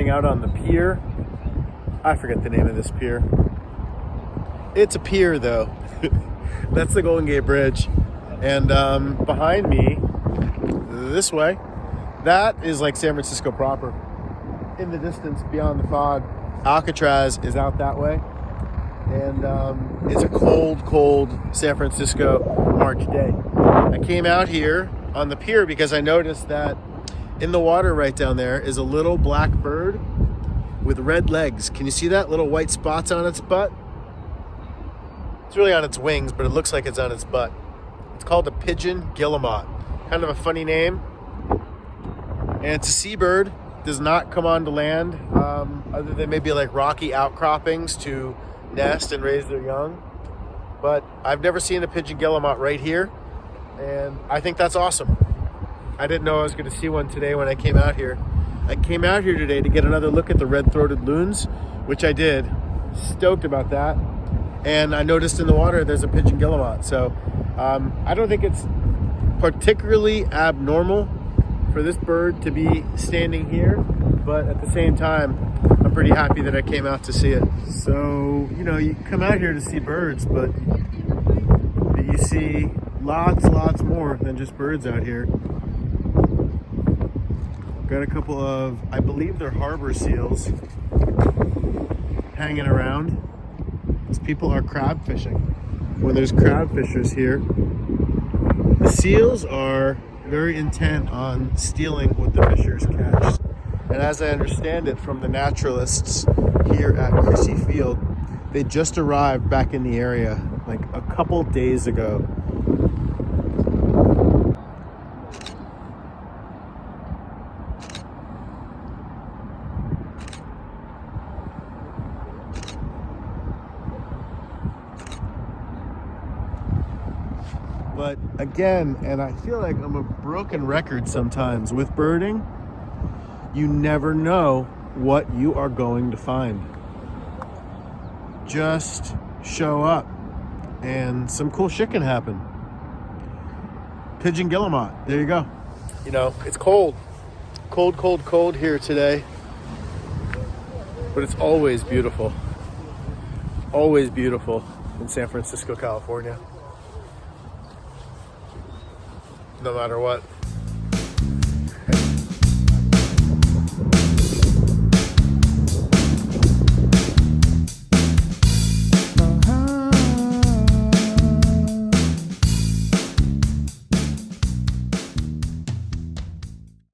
camping out on the pier. I forget the name of this pier. It's a pier though. That's the Golden Gate Bridge. And behind me, this way, that is like San Francisco proper. In the distance, beyond the fog, Alcatraz is out that way. And it's a cold, cold San Francisco March day. I came out here on the pier because I noticed that in the water right down there is a little black bird with red legs. Can you see that? Little white spots on its butt? It's really on its wings, but it looks like it's on its butt. It's called a Pigeon Guillemot. Kind of a funny name. And it's a seabird. Does not come onto land, other than maybe like rocky outcroppings to nest and raise their young. But I've never seen a Pigeon Guillemot right here, and I think that's awesome. I didn't know I was going to see one today when I came out here. I came out here today to get another look at the red-throated loons, which I did. Stoked about that. And I noticed in the water there's a Pigeon Guillemot. So I don't think it's particularly abnormal for this bird to be standing here, but at the same time, I'm pretty happy that I came out to see it. So, you know, you come out here to see birds, but you see lots more than just birds out here. Got a couple of, I believe they're harbor seals hanging around. These people are crab fishing. When there's crab fishers here, the seals are very intent on stealing what the fishers catch. And as I understand it from the naturalists here at Crissy Field, they just arrived back in the area like a couple days ago. But again, and I feel like I'm a broken record sometimes with birding, you never know what you are going to find. Just show up and some cool shit can happen. Pigeon Guillemot, there you go. You know, it's cold. Cold here today. But it's always beautiful. Always beautiful in San Francisco, California. No matter what.